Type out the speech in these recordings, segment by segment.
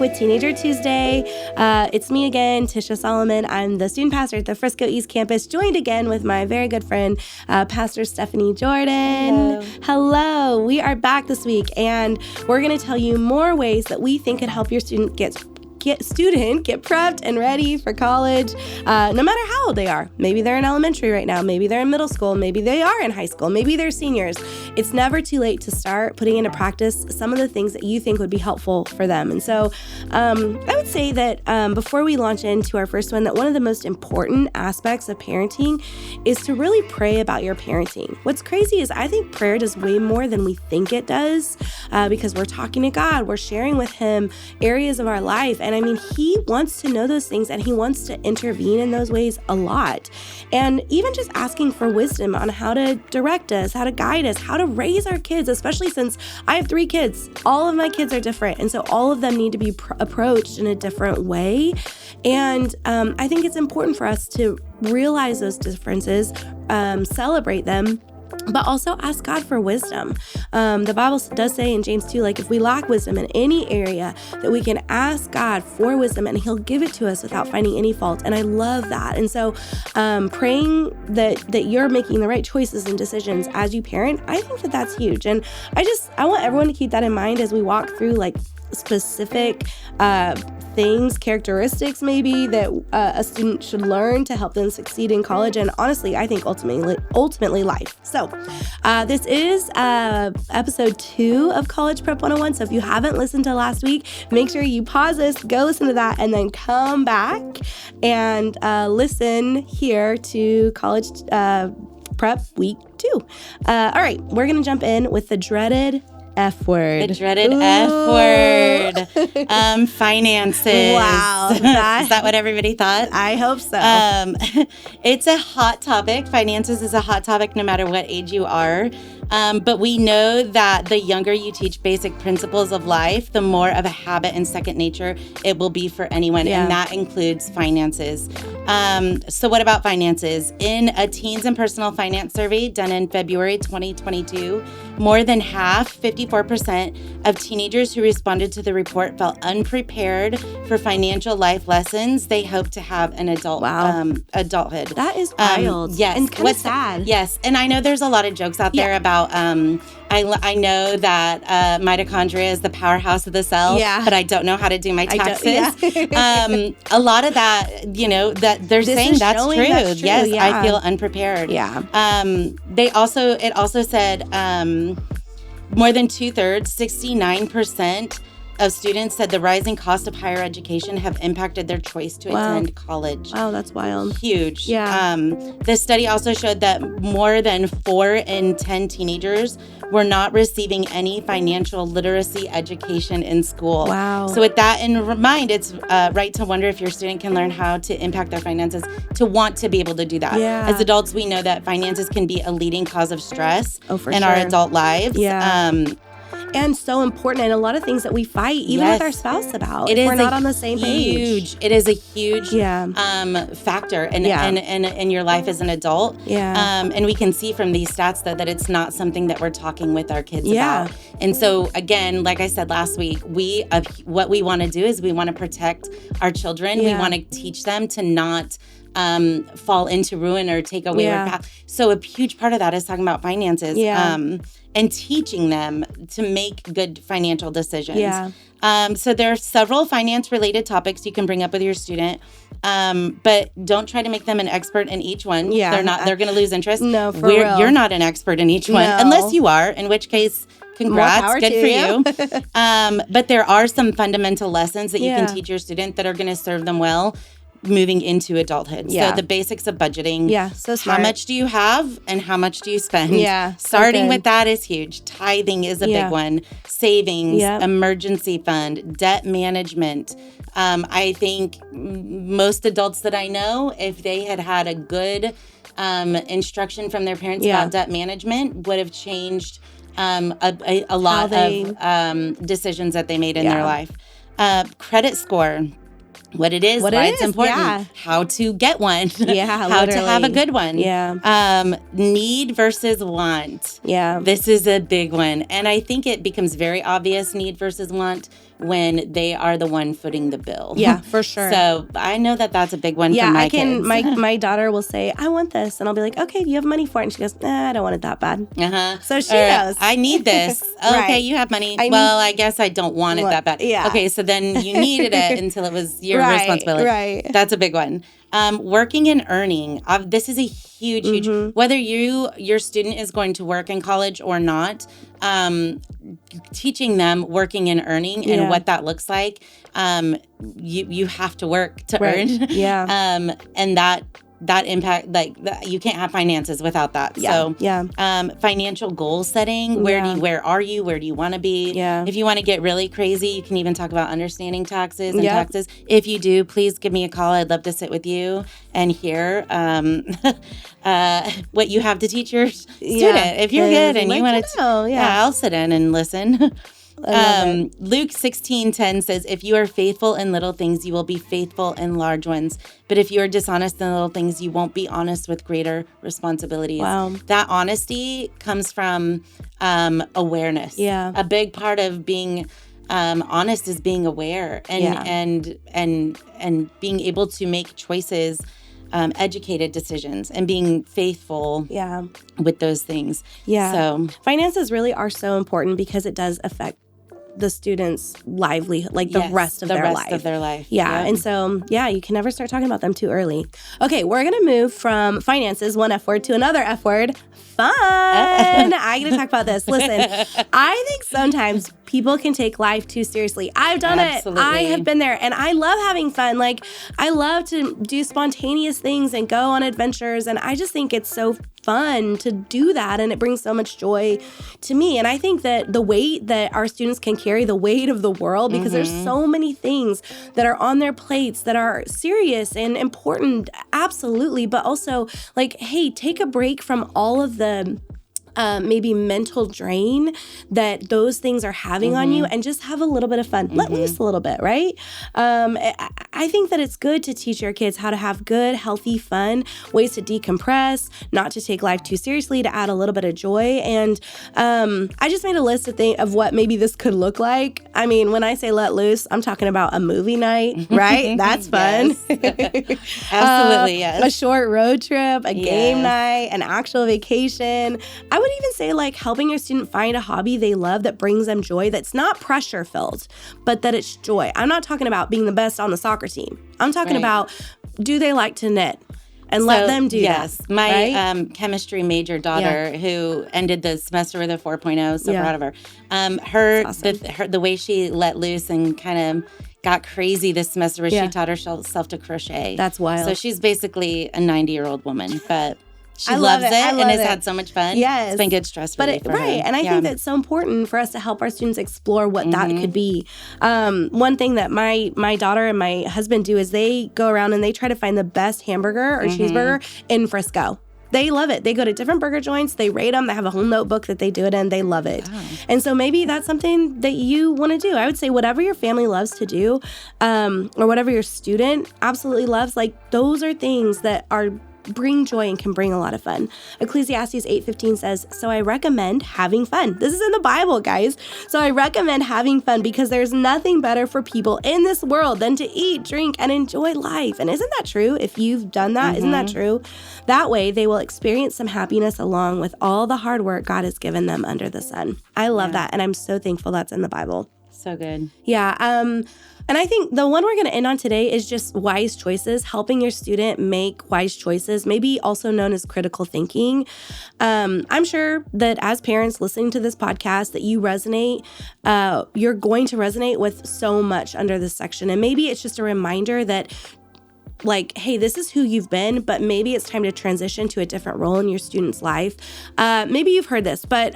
with Teenager Tuesday. It's me again, Tysha Solomon. I'm the student pastor at the Frisco East Campus, joined again with my very good friend, Pastor Stephanie Jordan. Hello. We are back this week, and we're going to tell you more ways that we think could help your student get prepped and ready for college, no matter how old they are. Maybe they're in elementary right now. Maybe they're in middle school. Maybe they are in high school. Maybe they're seniors. It's never too late to start putting into practice some of the things that you think would be helpful for them. And so I would say that before we launch into our first one, that one of the most important aspects of parenting is to really pray about your parenting. What's crazy is I think prayer does way more than we think it does, because we're talking to God. We're sharing with Him areas of our life. And I mean, He wants to know those things, and He wants to intervene in those ways a lot. And even just asking for wisdom on how to direct us, how to guide us, how to raise our kids, especially since I have 3 kids. All of my kids are different. And so all of them need to be approached in a different way. And I think it's important for us to realize those differences, celebrate them, but also ask God for wisdom. The Bible does say in James 2, like if we lack wisdom in any area, that we can ask God for wisdom and He'll give it to us without finding any fault. And I love that. And so praying that you're making the right choices and decisions as you parent, I think that that's huge. And I want everyone to keep that in mind as we walk through like specific things, characteristics maybe that a student should learn to help them succeed in college, and honestly, I think ultimately life. So this is episode 2 of College Prep 101. So if you haven't listened to last week, make sure you pause this, go listen to that, and then come back and listen here to College Prep Week 2. All right, we're going to jump in with the dreaded F word. The dreaded F word. Finances. Wow. Is that what everybody thought? I hope so. It's a hot topic. Finances is a hot topic no matter what age you are. But we know that the younger you teach basic principles of life, the more of a habit and second nature it will be for anyone. Yeah. And that includes finances. So what about finances? In a teens and personal finance survey done in February 2022, more than half, 54% of teenagers who responded to the report felt unprepared for financial life lessons they hope to have in adulthood. That is wild. Yes. And kind of sad. Yes. And I know there's a lot of jokes out there about, I know that mitochondria is the powerhouse of the cell, but I don't know how to do my taxes. A lot of that, that they're saying that's true. Yes, I feel unprepared. Yeah. It also said more than 2/3, 69% of students said the rising cost of higher education have impacted their choice to attend college. Wow, that's wild. Huge. Yeah. The study also showed that more than 4 in 10 teenagers were not receiving any financial literacy education in school. Wow. So with that in mind, it's right to wonder if your student can learn how to impact their finances, to want to be able to do that. Yeah. As adults, we know that finances can be a leading cause of stress in sure. our adult lives. Yeah. And so important, and a lot of things that we fight, even with our spouse, about. If we're not on the same page. It is a huge factor in your life as an adult. Yeah. And we can see from these stats that it's not something that we're talking with our kids about. And so, again, like I said last week, what we want to do is we want to protect our children. We want to teach them to not fall into ruin or take a wayward path. So a huge part of that is talking about finances. And teaching them to make good financial decisions. Yeah. So there are several finance-related topics you can bring up with your student, but don't try to make them an expert in each one. Yeah. They're going to lose interest. No, for real. You're not an expert in each one, unless you are, in which case, congrats, good for you. But there are some fundamental lessons that you can teach your student that are going to serve them well moving into adulthood. So the basics of budgeting. Yeah, so smart. How much do you have and how much do you spend? Yeah. Starting with that is huge. Tithing is a big one. Savings, emergency fund, debt management. I think most adults that I know, if they had a good instruction from their parents about debt management, would have changed a lot of decisions that they made in their life. Credit score. What it is, why it's important, how to get one, how to have a good one. Need versus want. This is a big one. And I think it becomes very obvious, need versus want, when they are the one footing the bill. Yeah, for sure. So I know that that's a big one for my kids. My daughter will say, I want this. And I'll be like, okay, do you have money for it? And she goes, nah, I don't want it that bad. So she knows. I need this. Okay, you have money. I guess I don't want it that bad. Yeah. Okay, so then you needed it until it was your responsibility. Right. That's a big one. Working and earning. This is a huge, whether your student is going to work in college or not, teaching them working and earning and what that looks like. You have to work to earn. Yeah. And that impact, you can't have finances without that. So financial goal setting, where are you? Where do you want to be? Yeah. If you want to get really crazy, you can even talk about understanding taxes and taxes. If you do, please give me a call. I'd love to sit with you and hear what you have to teach your student. If you're good and you want to know, I'll sit in and listen. Luke 16:10 says, if you are faithful in little things, you will be faithful in large ones. But if you are dishonest in little things, you won't be honest with greater responsibilities. Wow. That honesty comes from awareness. Yeah. A big part of being honest is being aware and being able to make choices, educated decisions, and being faithful with those things. Yeah. So finances really are so important because it does affect the student's livelihood, like the rest of their life. Yeah. Yep. And so, you can never start talking about them too early. Okay, we're going to move from finances, one F word, to another F word, fun. I get to talk about this. Listen, I think sometimes people can take life too seriously. I've done it. I have been there. And I love having fun. Like, I love to do spontaneous things and go on adventures. And I just think it's so fun to do that. And it brings so much joy to me. And I think that the weight that our students can carry, the weight of the world, because there's so many things that are on their plates that are serious and important. Absolutely. But also, like, hey, take a break from all of the maybe mental drain that those things are having on you, and just have a little bit of fun. Let loose a little bit, right? I think that it's good to teach your kids how to have good, healthy fun, ways to decompress, not to take life too seriously, to add a little bit of joy. And I just made a list of what maybe this could look like. I mean, when I say let loose, I'm talking about a movie night, right? That's fun. Absolutely, yes. A short road trip, a game night, an actual vacation. I would even say, like, helping your student find a hobby they love that brings them joy, that's not pressure filled, but that it's joy. I'm not talking about being the best on the soccer team. I'm talking about, do they like to knit? And let them do that. My chemistry major daughter, who ended the semester with a 4.0, so proud of her. The way she let loose and kind of got crazy this semester was she taught herself to crochet. That's wild. So she's basically a 90-year-old woman, but she loves it and has had so much fun. Yes. It's been good stress relief for her. And I think that's so important for us to help our students explore what that could be. One thing that my daughter and my husband do is they go around and they try to find the best hamburger or cheeseburger in Frisco. They love it. They go to different burger joints. They rate them. They have a whole notebook that they do it in. They love it. Oh. And so maybe that's something that you want to do. I would say whatever your family loves to do, or whatever your student absolutely loves, like, those are things that bring joy and can bring a lot of fun. Ecclesiastes 8:15 says, so I recommend having fun. This is in the Bible, guys. So I recommend having fun because there's nothing better for people in this world than to eat, drink, and enjoy life. And isn't that true? If you've done that, isn't that true? That way they will experience some happiness along with all the hard work God has given them under the sun. I love that. And I'm so thankful that's in the Bible. So good. Yeah. And I think the one we're going to end on today is just wise choices, helping your student make wise choices, maybe also known as critical thinking. I'm sure that as parents listening to this podcast that you resonate, you're going to resonate with so much under this section. And maybe it's just a reminder that, like, hey, this is who you've been, but maybe it's time to transition to a different role in your student's life. Maybe you've heard this, but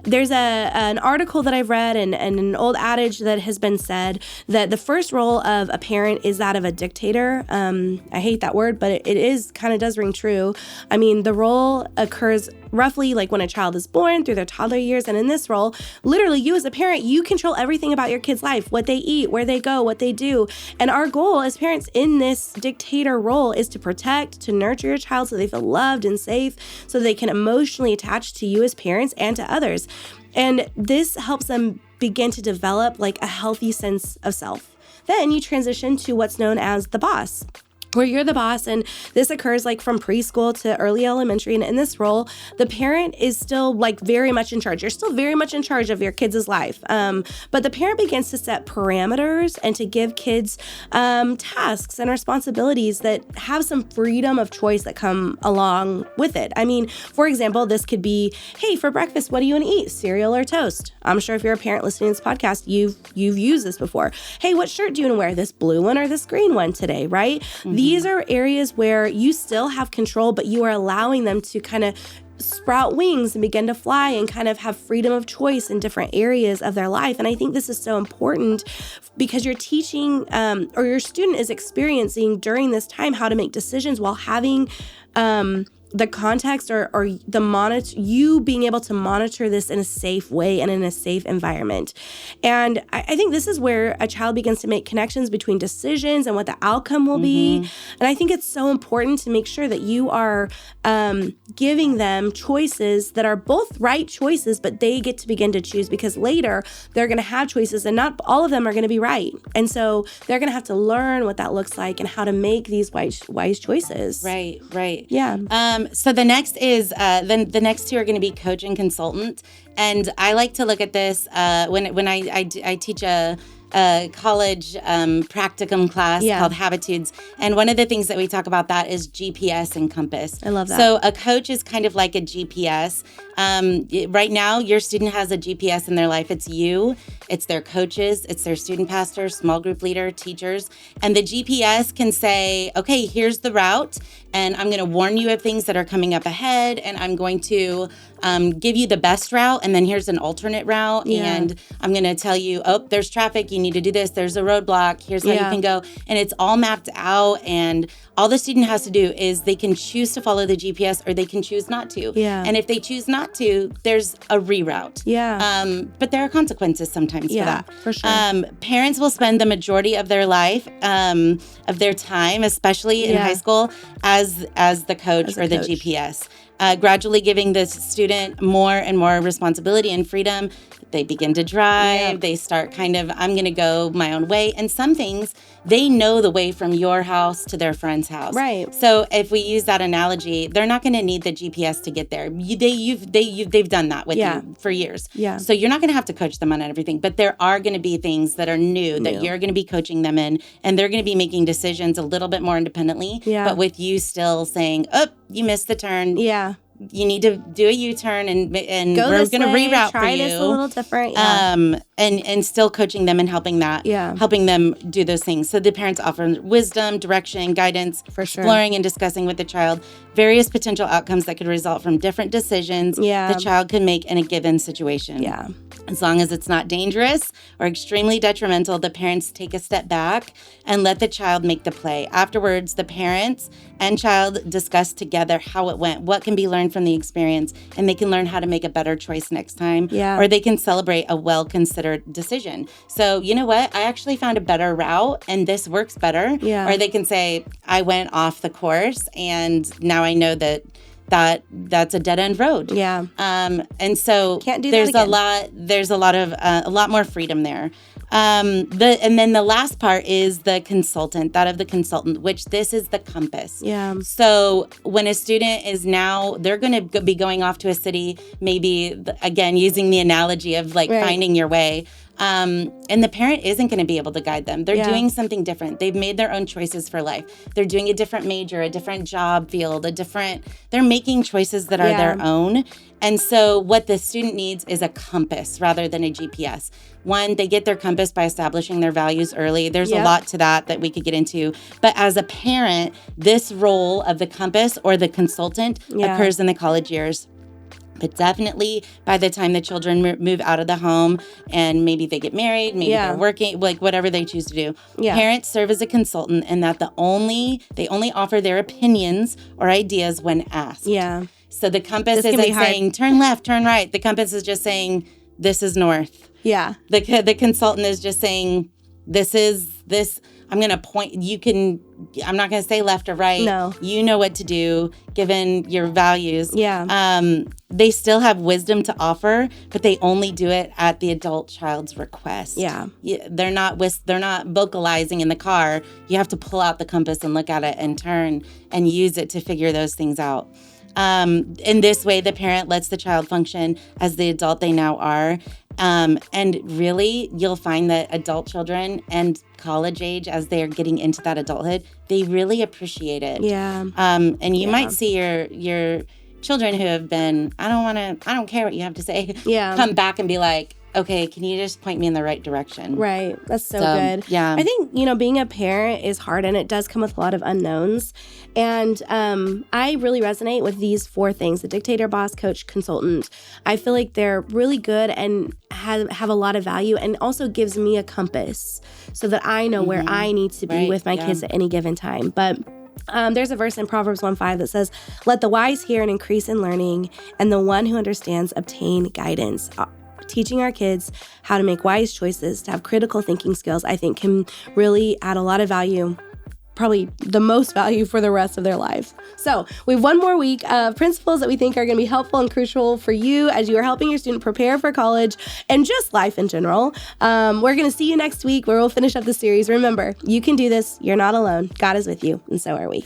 there's an article that I've read and an old adage that has been said that the first role of a parent is that of a dictator. I hate that word, but it is kind of does ring true. I mean, the role occurs roughly like when a child is born through their toddler years. And in this role, literally you as a parent, you control everything about your kid's life, what they eat, where they go, what they do. And our goal as parents in this dictator role is to protect, to nurture your child so they feel loved and safe, so they can emotionally attach to you as parents and to others. And this helps them begin to develop like a healthy sense of self. Then you transition to what's known as the boss, where you're the boss, and this occurs like from preschool to early elementary. And in this role, the parent is still like very much in charge. You're still very much in charge of your kids' life. But the parent begins to set parameters and to give kids tasks and responsibilities that have some freedom of choice that come along with it. I mean, for example, this could be, hey, for breakfast, what do you want to eat? Cereal or toast? I'm sure if you're a parent listening to this podcast, you've used this before. Hey, what shirt do you want to wear? This blue one or this green one today, right? These are areas where you still have control, but you are allowing them to kind of sprout wings and begin to fly and kind of have freedom of choice in different areas of their life. And I think this is so important because you're teaching or your student is experiencing during this time how to make decisions while having the context or you being able to monitor this in a safe way and in a safe environment. And I think this is where a child begins to make connections between decisions and what the outcome will be. And I think it's so important to make sure that you are giving them choices that are both right choices, but they get to begin to choose, because later they're going to have choices and not all of them are going to be right. And so they're going to have to learn what that looks like and how to make these wise choices. Right. Yeah. So the next is the next two are going to be coach and consultant, and I like to look at this when I teach a college practicum class called Habitudes, and one of the things that we talk about that is GPS and compass. I love that. So a coach is kind of like a GPS. Right now, your student has a GPS in their life. It's you, it's their coaches, it's their student pastor, small group leader, teachers. And the GPS can say, okay, here's the route, and I'm going to warn you of things that are coming up ahead, and I'm going to give you the best route, and then here's an alternate route, and I'm going to tell you, oh, there's traffic, you need to do this, there's a roadblock, here's how you can go. And it's all mapped out, and all the student has to do is they can choose to follow the GPS or they can choose not to. And if they choose not to, there's a reroute. But there are consequences sometimes for that. For sure. Parents will spend the majority of their life, of their time, especially in high school, as the coach or the GPS. Gradually giving the student more and more responsibility and freedom. They begin to drive. They start kind of, I'm going to go my own way. And some things, they know the way from your house to their friend's house. Right. So if we use that analogy, they're not going to need the GPS to get there. They've done that with you for years. So you're not going to have to coach them on everything. But there are going to be things that are new that you're going to be coaching them in. And they're going to be making decisions a little bit more independently. But with you still saying, oh, you missed the turn. You need to do a U-turn and we're going to reroute for you. Try this a little different. And still coaching them and helping them do those things. So the parents offer wisdom, direction, guidance, exploring and discussing with the child various potential outcomes that could result from different decisions the child could make in a given situation. As long as it's not dangerous or extremely detrimental, the parents take a step back and let the child make the play. Afterwards, the parents and child discuss together how it went, what can be learned from the experience, and they can learn how to make a better choice next time, or they can celebrate a well-considered decision. So, you know what? I actually found a better route, and this works better. Or they can say, I went off the course, and now I know that's a dead end road. And so there's a lot more freedom there. And then the last part is the consultant, which this is the compass. So when a student is now, they're going to be going off to a city, maybe again, using the analogy of finding your way. And the parent isn't going to be able to guide them. They're doing something different. They've made their own choices for life. They're doing a different major, a different job field, they're making choices that are their own. And so what the student needs is a compass rather than a GPS. One, they get their compass by establishing their values early. There's a lot to that we could get into. But as a parent, this role of the compass or the consultant occurs in the college years. But definitely by the time the children move out of the home and maybe they get married, maybe they're working, whatever they choose to do, parents serve as a consultant, and that they only offer their opinions or ideas when asked. So the compass isn't saying turn left, turn right. The compass is just saying this is north. The consultant is just saying this I'm going to point, I'm not going to say left or right. No. You know what to do given your values. Yeah. They still have wisdom to offer, but they only do it at the adult child's request. Yeah. They're not vocalizing in the car. You have to pull out the compass and look at it and turn and use it to figure those things out. In this way, the parent lets the child function as the adult they now are. And really, you'll find that adult children and college age, as they're getting into that adulthood, they really appreciate it. Yeah. And you might see your children who have been, I don't care what you have to say, come back and be like, okay, can you just point me in the right direction? Right. That's so good. Yeah. I think, being a parent is hard, and it does come with a lot of unknowns. And I really resonate with these 4 things: the dictator, boss, coach, consultant. I feel like they're really good and have a lot of value, and also gives me a compass so that I know where I need to be with my kids at any given time. But there's a verse in Proverbs 1:5 that says, "Let the wise hear and increase in learning, and the one who understands obtain guidance." Teaching our kids how to make wise choices, to have critical thinking skills, I think can really add a lot of value, probably the most value for the rest of their lives. So we have one more week of principles that we think are going to be helpful and crucial for you as you are helping your student prepare for college and just life in general. We're going to see you next week where we'll finish up the series. Remember, you can do this. You're not alone. God is with you, and so are we.